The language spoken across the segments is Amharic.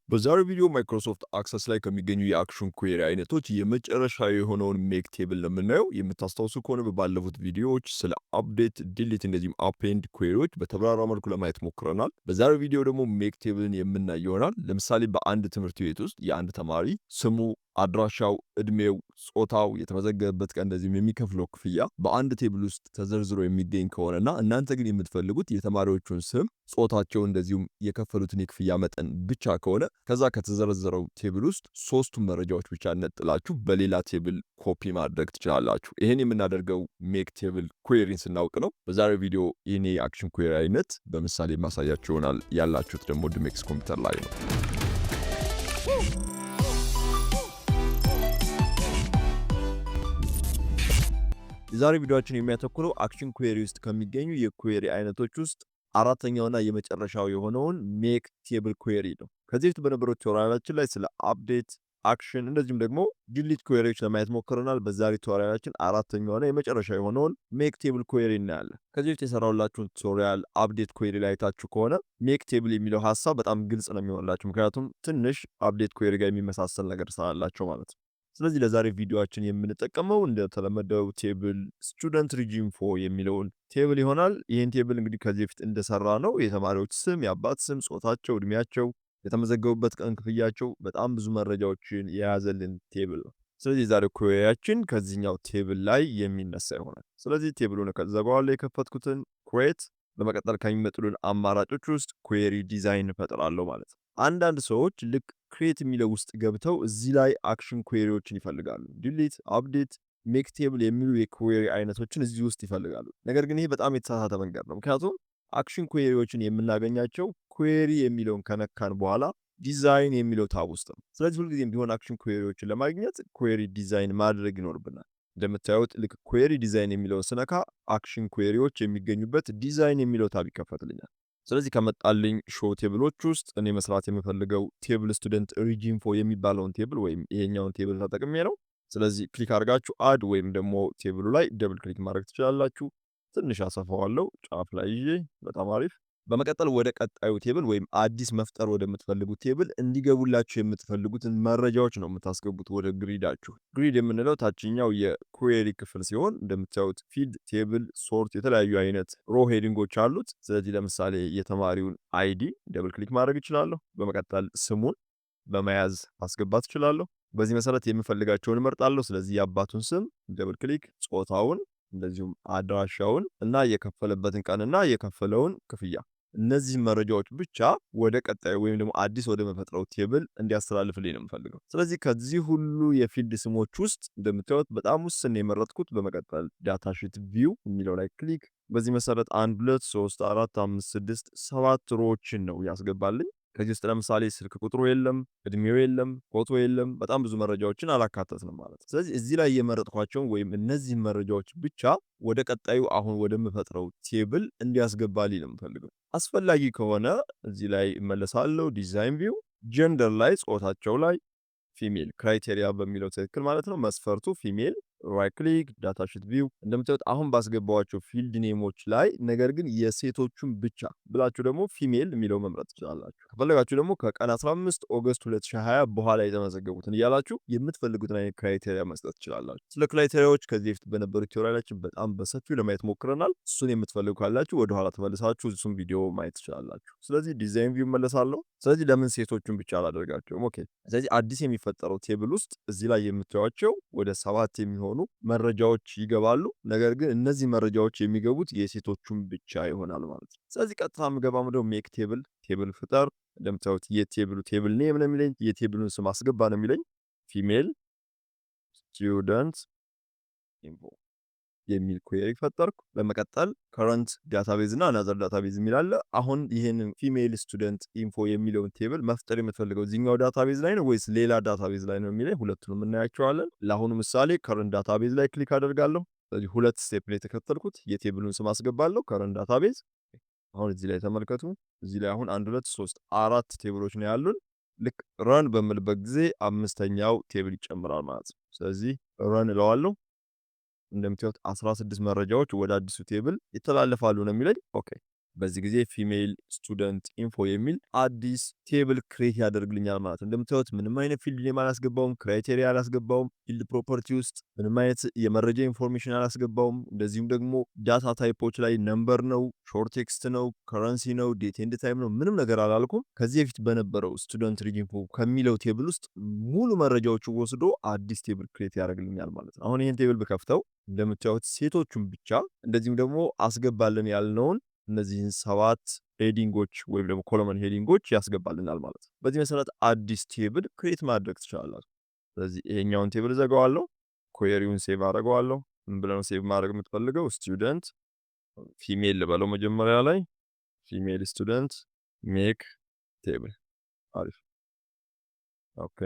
በዛሬው ቪዲዮ ማይክሮሶፍት አክሰስ ላይ ከሚገኙ የአክሽን ኩዌሪ አይነቶች የመጨረሻ የሆነውን ሜክ ቴብል ነው የምናየው። የምታስታውሱ ከሆነ ባለፉት ቪዲዮዎች ስለ አፕዴት፣ ዲሊት እንደዚሁም አፔንድ ኩዌሪዎች በተብራራ መልኩ ለማየት ሞክረናል። በዛሬው ቪዲዮ ደግሞ ሜክ ቴብልን የምናይ ይሆናል። ለምሳሌ በአንድ ትምህርት ቤት ውስጥ የአንድ ተማሪ ስሙ፣ አድራሻው፣ እድሜው፣ ጾታው፣ የተመዘገበበት ቀን እንደዚሁም የሚከፍለው ክፍያ በአንድ ቴብል ውስጥ ተዘርዝሮ የሚገኝ ከሆነና እናንተ ግን የምትፈልጉት የተማሪዎቹን ስም፣ ጾታቸው እንደዚሁም የከፈሉትን የክፍያ መጠን ብቻ ከሆነ ከዛ ከተዘረዘረው ቴብል ውስጥ ሶስቱን መረጃዎች ብቻ ነጥላችሁ በሌላ ቴብል ኮፒ ማድረግ ትችላላችሁ። ይህን የምናደርገው ሜክ ቴብል ኩዌሪን ስናውቅ ነው። በዛሬው ቪዲዮ ይህን የአክሽን ኩዌሪ አይነት በምሳሌ ማሳያችሁ ይሆናል። ያላችሁት ደግሞ ድሜክስ ኮምፒውተር ላይ ነው። የዛሬ ቪዲዮአችን የሚያተኩረው አክሽን ኩዌሪ ውስጥ ከሚገኙ የኩዌሪ አይነቶች ውስጥ አራተኛውና የመጨረሻው የሆነውን ሜክ ቴብል ኩዌሪ ነው። ከዚህ በፊት በነበረው ቱቶሪያላችን ላይ ስለ አፕዴት፣ አክሽን እንደዚሁም ደግሞ ዲሊት ኩዌሪዎች ለማየት ሞክረናል። በዛሬ ቱቶሪያላችን አራተኛውና የመጨረሻ የሆነውን ሜክ ቴብል ኩዌሪ እናያለን። ከዚህ በፊት የሰራሁላችሁን ቱቶሪያል አፕዴት ኩዌሪ ላይ አይታችሁ ከሆነ ሜክ ቴብል የሚለው ሐሳብ በጣም ግልጽ ነው የሚሆንላችሁ፣ ምክንያቱም ትንሽ አፕዴት ኩዌሪ ጋር የሚመሳሰል ነገር ስላላቸው ማለት ነው። ስለዚህ ለዛሬ ቪዲዮአችን የምንጠቀመው እንደተለመደው ቴብል ስቱደንት ሪጂም ፎር የሚለውን ቴብል ይሆናል። ይህን ቴብል እንግዲህ ከዚህ በፊት እንደሰራ ነው የተማሪዎች ስም፣ የአባት ስም፣ ጾታቸው፣ እድሜያቸው፣ የተመዘገቡበት ቀን፣ ክፍያቸው በጣም ብዙ መረጃዎችን የያዘልን ቴብል ነው። ስለዚህ የዛሬው ኩዌሪያችን ከዚህኛው ቴብል ላይ የሚነሳ ይሆናል። ስለዚህ ቴብሉን ከዛ በኋላ የከፈትኩትን ክሬት፣ በመቀጠል ከሚመጡልን አማራጮች ውስጥ ኩዌሪ ዲዛይን እፈጥራለሁ ማለት ነው። አንዳንድ ሰዎች ልክ ክሬት የሚለው ውስጥ ገብተው እዚህ ላይ አክሽን ኩዌሪዎችን ይፈልጋሉ። ዲሊት፣ አፕዴት፣ ሜክ ቴብል የሚሉ የኩዌሪ አይነቶችን እዚህ ውስጥ ይፈልጋሉ። ነገር ግን ይሄ በጣም የተሳሳተ መንገድ ነው። ምክንያቱም አክሽን ኩዌሪዎችን የምናገኛቸው ኩዌሪ የሚለውን ከነካን በኋላ ዲዛይን የሚለው ታብ ውስጥ ነው። ስለዚህ ሁልጊዜም ቢሆን አክሽን ኩዌሪዎችን ለማግኘት ኩዌሪ ዲዛይን ማድረግ ይኖርብናል። እንደምታዩት ልክ ኩዌሪ ዲዛይን የሚለውን ስነካ አክሽን ኩዌሪዎች የሚገኙበት ዲዛይን የሚለው ታብ ይከፈትልኛል። ስለዚህ ከመጣልኝ ሾው ቴብሎች ውስጥ እኔ መስራት የምፈልገው ቴብል ስቱደንት ሪጂም ፎር የሚባለውን ቴብል ወይም ይሄኛውን ቴብል ተጠቅሜ ነው። ስለዚህ ክሊክ አድርጋችሁ አድ ወይም ደግሞ ቴብሉ ላይ ደብል ክሊክ ማድረግ ትችላላችሁ። ትንሽ አሰፋዋለሁ ጫፍ ላይ ይዤ። በጣም አሪፍ። በመቀጠል ወደ ቀጣዩ ቴብል ወይም አዲስ መፍጠር ወደምትፈልጉት ቴብል እንዲገቡላችሁ የምትፈልጉትን መረጃዎች ነው የምታስገቡት ወደ ግሪዳችሁ። ግሪድ የምንለው ታችኛው የኩዌሪ ክፍል ሲሆን እንደምታዩት ፊልድ፣ ቴብል፣ ሶርት የተለያዩ አይነት ሮ ሄዲንጎች አሉት። ስለዚህ ለምሳሌ የተማሪውን አይዲ ደብል ክሊክ ማድረግ እችላለሁ። በመቀጠል ስሙን በመያዝ ማስገባት እችላለሁ። በዚህ መሰረት የምፈልጋቸውን እመርጣለሁ። ስለዚህ የአባቱን ስም ደብል ክሊክ፣ ጾታውን እንደዚሁም አድራሻውን እና የከፈለበትን ቀንና የከፈለውን ክፍያ እነዚህ መረጃዎች ብቻ ወደ ቀጣዩ ወይም ደግሞ አዲስ ወደ መፈጥረው ቴብል እንዲያስተላልፍልኝ ነው የምፈልገው። ስለዚህ ከዚህ ሁሉ የፊልድ ስሞች ውስጥ እንደምታዩት በጣም ውስን የመረጥኩት በመቀጠል ዳታ ሺት ቪው የሚለው ላይ ክሊክ። በዚህ መሰረት 1 2 3 4 5 6 7 ሮዎችን ነው ያስገባልኝ። ከዚህ ውስጥ ለምሳሌ ስልክ ቁጥሩ የለም፣ እድሜው የለም፣ ፎቶ የለም፣ በጣም ብዙ መረጃዎችን አላካተትንም ማለት ነው። ስለዚህ እዚህ ላይ የመረጥኳቸውን ወይም እነዚህ መረጃዎች ብቻ ወደ ቀጣዩ አሁን ወደምፈጥረው ቴብል እንዲያስገባልኝ ነው የምፈልገው። አስፈላጊ ከሆነ እዚህ ላይ እመለሳለሁ። ዲዛይን ቪው፣ ጀንደር ላይ ጾታቸው ላይ ፊሜል፣ ክራይቴሪያ በሚለው ትክክል ማለት ነው መስፈርቱ ፊሜል፣ ራይት ክሊክ ዳታ ሺት ቪው። እንደምታዩት አሁን ባስገባዋቸው ፊልድ ኔሞች ላይ ነገር ግን የሴቶቹን ብቻ ብላችሁ ደግሞ ፊሜል የሚለው መምረጥ ትችላላችሁ። ከፈለጋችሁ ደግሞ ከቀን 15 ኦገስት 2020 በኋላ የተመዘገቡትን እያላችሁ የምትፈልጉትን አይነት ክራይቴሪያ መስጠት ትችላላችሁ። ስለ ክራይቴሪያዎች ከዚህ በፊት በነበሩ ቱቶሪያላችን በጣም በሰፊው ለማየት ሞክረናል። እሱን የምትፈልጉ ካላችሁ ወደ ኋላ ተመልሳችሁ እሱን ቪዲዮ ማየት ትችላላችሁ። ስለዚህ ዲዛይን ቪው መለሳለሁ። ስለዚህ ለምን ሴቶቹን ብቻ አላደርጋቸውም? ኦኬ። ስለዚህ አዲስ የሚፈጠረው ቴብል ውስጥ እዚህ ላይ የምታዩቸው ወደ 7 የሚሆኑ መረጃዎች ይገባሉ። ነገር ግን እነዚህ መረጃዎች የሚገቡት የሴቶቹን ብቻ ይሆናል ማለት ነው። ስለዚህ ቀጥታ የምገባው ወደ ሜክ ቴብል ፍጠር። እንደምታዩት የቴብሉ ቴብል ኔም ነው የሚለኝ፣ የቴብሉን ስም አስገባ ነው የሚለኝ። ፊሜል ስቱደንት ኢንፎ የሚል ኩዌሪ ፈጠርኩ። በመቀጠል ከረንት ዳታቤዝ እና አናዘር ዳታቤዝ የሚል አለ። አሁን ይሄንን ፊሜል ስቱደንት ኢንፎ የሚለውን ቴብል መፍጠር የምትፈልገው እዚህኛው ዳታቤዝ ላይ ነው ወይስ ሌላ ዳታቤዝ ላይ ነው የሚለኝ፣ ሁለቱንም እናያቸዋለን። ለአሁኑ ምሳሌ ከረንት ዳታቤዝ ላይ ክሊክ አደርጋለሁ። ስለዚህ ሁለት ስቴፕ ላይ የተከተልኩት የቴብሉን ስም አስገባለሁ። ከረንት ዳታቤዝ አሁን እዚህ ላይ ተመልከቱ። እዚህ ላይ አሁን 1 2 3 4 ቴብሎች ነው ያሉን። ልክ ረን በምልበት ጊዜ አምስተኛው ቴብል ይጨምራል ማለት ነው። ስለዚህ ረን እለዋለሁ። እንደምታዩት 16 መረጃዎች ወደ አዲሱ ቴብል ይተላለፋሉ ነው የሚለኝ። ኦኬ በዚህ ጊዜ ፊሜል ስቱደንት ኢንፎ የሚል አዲስ ቴብል ክሬት ያደርግልኛል ማለት ነው። እንደምታዩት ምንም አይነት ፊልድ ኔም አላስገባውም፣ ክራይቴሪያ አላስገባውም፣ ፊልድ ፕሮፐርቲ ውስጥ ምንም አይነት የመረጃ ኢንፎርሜሽን አላስገባውም። እንደዚሁም ደግሞ ዳታ ታይፖች ላይ ነምበር ነው፣ ሾርት ቴክስት ነው፣ ከረንሲ ነው፣ ዴት ኤንድ ታይም ነው፣ ምንም ነገር አላልኩም። ከዚህ በፊት በነበረው ስቱደንት ሪጅ ኢንፎ ከሚለው ቴብል ውስጥ ሙሉ መረጃዎቹ ወስዶ አዲስ ቴብል ክሬት ያደርግልኛል ማለት ነው። አሁን ይህን ቴብል ብከፍተው እንደምታዩት ሴቶቹን ብቻ እንደዚሁም ደግሞ አስገባልን ያልነውን እነዚህን 7 ሄዲንጎች ወይም ደግሞ ኮለመን ሄዲንጎች ያስገባልናል ማለት ነው። በዚህ መሰረት አዲስ ቴብል ክሬት ማድረግ ትችላላችሁ። ስለዚህ ይሄኛውን ቴብል ዘጋዋለሁ፣ ኩዌሪውን ሴቭ አደርገዋለሁ። ምን ብለን ሴቭ ማድረግ የምትፈልገው ስቱደንት ፊሜል ልበለው መጀመሪያ ላይ ፊሜል ስቱደንት ሜክ ቴብል። አሪፍ ኦኬ።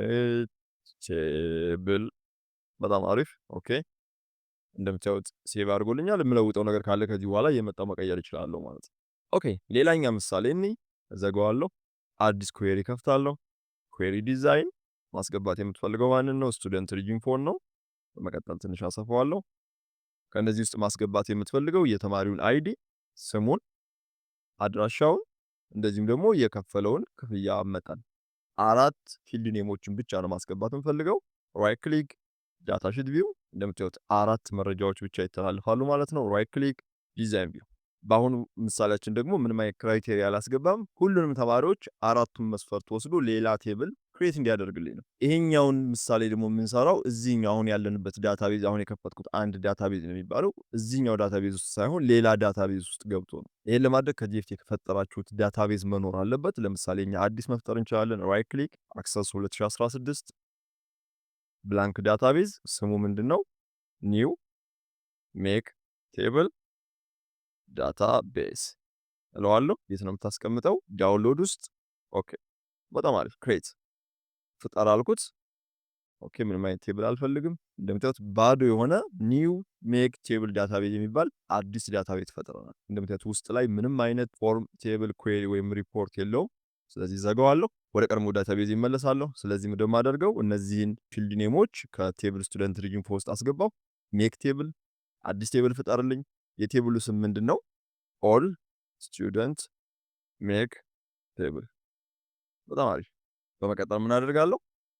ቴብል በጣም አሪፍ ኦኬ። እንደምታዩት ሴቭ አድርጎልኛል። የምለውጠው ነገር ካለ ከዚህ በኋላ እየመጣው መቀየር እችላለሁ ማለት ነው። ኦኬ ሌላኛ ምሳሌ እዘጋዋለሁ። አዲስ ኩዌሪ ከፍታለሁ። ኩዌሪ ዲዛይን ማስገባት የምትፈልገው ማንን ነው? ስቱደንት ሪጅን ፎን ነው። በመቀጠል ትንሽ አሰፋዋለሁ። ከነዚህ ውስጥ ማስገባት የምትፈልገው የተማሪውን አይዲ፣ ስሙን፣ አድራሻውን እንደዚሁም ደግሞ የከፈለውን ክፍያ መጠን 4 ፊልድ ኔሞችን ብቻ ነው ማስገባት የምፈልገው። ራይት ክሊክ ዳታ ሺት ቪው እንደምታዩት 4 መረጃዎች ብቻ ይተላለፋሉ ማለት ነው። ራይት ክሊክ ዲዛይን ቪው። በአሁኑ ምሳሌያችን ደግሞ ምንም አይነት ክራይቴሪያ አላስገባም። ሁሉንም ተማሪዎች 4ቱን መስፈርት ወስዶ ሌላ ቴብል ክሬት እንዲያደርግልኝ ነው። ይሄኛውን ምሳሌ ደግሞ የምንሰራው እዚህኛው አሁን ያለንበት ዳታቤዝ፣ አሁን የከፈትኩት አንድ ዳታቤዝ ነው የሚባለው እዚህኛው ዳታቤዝ ውስጥ ሳይሆን ሌላ ዳታቤዝ ውስጥ ገብቶ ነው። ይሄን ለማድረግ ከዚህ በፊት የፈጠራችሁት ዳታቤዝ መኖር አለበት። ለምሳሌ እኛ አዲስ መፍጠር እንችላለን። ራይት ክሊክ አክሰስ 2016 ብላንክ ዳታቤዝ ስሙ ምንድነው? ኒው ሜክ ቴብል ዳታቤዝ እለዋለሁ። የት ነው የምታስቀምጠው? ዳውንሎድ ውስጥ። ኦኬ በጣም አሪፍ ክሬት ፍጠር አልኩት። ኦኬ ምንም አይነት ቴብል አልፈልግም። እንደምታዩት ባዶ የሆነ ኒው ሜክ ቴብል ዳታቤዝ የሚባል አዲስ ዳታቤዝ ፈጥረናል። እንደምታዩት ውስጥ ላይ ምንም አይነት ፎርም፣ ቴብል፣ ኩዌሪ ወይም ሪፖርት የለውም። ስለዚህ ዘጋዋለሁ። ወደ ቀድሞ ዳታቤዝ ይመለሳለሁ። ስለዚህ ምንድነው የማደርገው? እነዚህን ፊልድ ኔሞች ከቴብል ስቱደንት ሪጅን ፎር ውስጥ አስገባው። ሜክ ቴብል አዲስ ቴብል ፍጠርልኝ። የቴብሉ ስም ምንድነው? ኦል ስቱደንት ሜክ ቴብል። በጣም አሪፍ። በመቀጠል ምን አደርጋለሁ?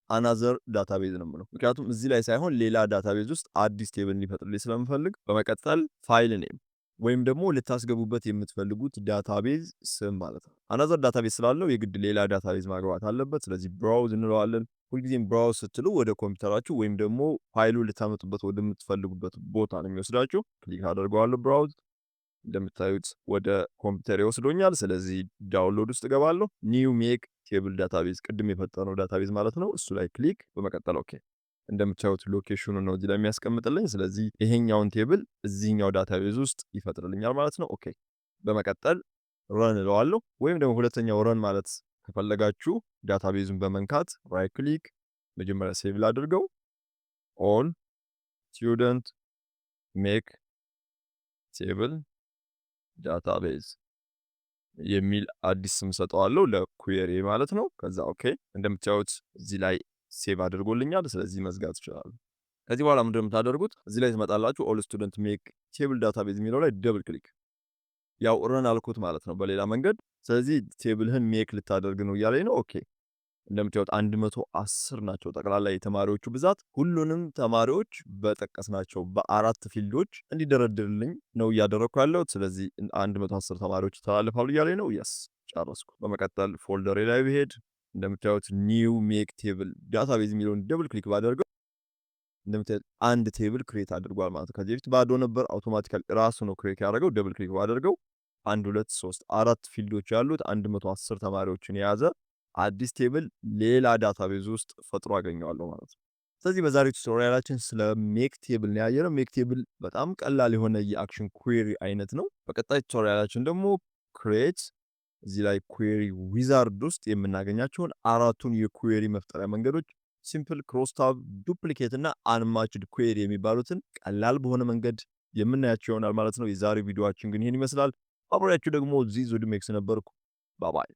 አናዘር ዳታቤዝ ነው የምለው፣ ምክንያቱም እዚህ ላይ ሳይሆን ሌላ ዳታቤዝ ውስጥ አዲስ ቴብል እንዲፈጥርልኝ ስለምፈልግ። በመቀጠል ፋይል ኔም ወይም ደግሞ ልታስገቡበት የምትፈልጉት ዳታቤዝ ስም ማለት ነው። አናዘር ዳታቤዝ ስላለው የግድ ሌላ ዳታቤዝ ማግባት አለበት። ስለዚህ ብራውዝ እንለዋለን። ሁልጊዜም ብራውዝ ስትሉ ወደ ኮምፒውተራችሁ ወይም ደግሞ ፋይሉ ልታመጡበት ወደምትፈልጉበት ቦታ ነው የሚወስዳችሁ። ክሊክ አደርገዋለሁ ብራውዝ። እንደምታዩት ወደ ኮምፒውተር ይወስዶኛል። ስለዚህ ዳውንሎድ ውስጥ እገባለሁ። ኒው ሜክ ቴብል ዳታቤዝ ቅድም የፈጠረው ዳታቤዝ ማለት ነው። እሱ ላይ ክሊክ በመቀጠል ኦኬ። እንደምታዩት ሎኬሽኑ ነው እዚህ ላይ የሚያስቀምጥልኝ። ስለዚህ ይሄኛውን ቴብል እዚህኛው ዳታቤዝ ውስጥ ይፈጥርልኛል ማለት ነው። ኦኬ በመቀጠል ረን እለዋለሁ። ወይም ደግሞ ሁለተኛው ረን ማለት ከፈለጋችሁ ዳታቤዙን በመንካት ራይት ክሊክ መጀመሪያ ሴቭ ላድርገው። ኦል ስቱደንት ሜክ ቴብል ዳታቤዝ የሚል አዲስ ስም ሰጠዋለሁ ለኩዌሪ ማለት ነው። ከዛ ኦኬ እንደምታዩት እዚህ ላይ ሴቭ አድርጎልኛል። ስለዚህ መዝጋት ይችላል። ከዚህ በኋላ ምንድነው የምታደርጉት? እዚህ ላይ ትመጣላችሁ። ኦል ስቱደንት ሜክ ቴብል ዳታቤዝ የሚለው ላይ ደብል ክሊክ፣ ያው ረን አልኩት ማለት ነው በሌላ መንገድ። ስለዚህ ቴብልህን ሜክ ልታደርግ ነው እያለኝ ነው። ኦኬ እንደምታዩት 110 ናቸው ጠቅላላ የተማሪዎቹ ብዛት። ሁሉንም ተማሪዎች በጠቀስናቸው በ4 ፊልዶች እንዲደረድርልኝ ነው እያደረኩ ያለሁት። ስለዚህ 110 ተማሪዎች ይተላለፋሉ እያለኝ ነው። የስ ጨረስኩ። በመቀጠል ፎልደሬ ላይ ብሄድ እንደምታዩት ኒው ሜክ ቴብል ዳታቤዝ የሚለውን ደብል ክሊክ ባደርገው እንደምታዩት አንድ ቴብል ክሬት አድርጓል ማለት ነው። ከዚህ በፊት ባዶ ነበር፣ አውቶማቲካሊ ራሱ ነው ክሬት ያደረገው። ደብል ክሊክ ባደርገው 1 2 3 4 ፊልዶች ያሉት 110 ተማሪዎችን የያዘ አዲስ ቴብል ሌላ ዳታቤዝ ውስጥ ፈጥሮ አገኘዋለሁ ማለት ነው። ስለዚህ በዛሬው ቱቶሪያላችን ስለ ሜክ ቴብል ነው ያየነው። ሜክ ቴብል በጣም ቀላል የሆነ የአክሽን ኩዌሪ አይነት ነው። በቀጣይ ቱቶሪያላችን ደግሞ ክሬት እዚህ ላይ ኩዌሪ ዊዛርድ ውስጥ የምናገኛቸውን 4ቱን የኩዌሪ መፍጠሪያ መንገዶች ሲምፕል፣ ክሮስታብ፣ ዱፕሊኬት እና አንማችድ ኩዌሪ የሚባሉትን ቀላል በሆነ መንገድ የምናያቸው ይሆናል ማለት ነው። የዛሬው ቪዲዮአችን ግን ይሄን ይመስላል። አብሬያችሁ ደግሞ ዚዙ ድሜክስ ነበርኩ። ባባይ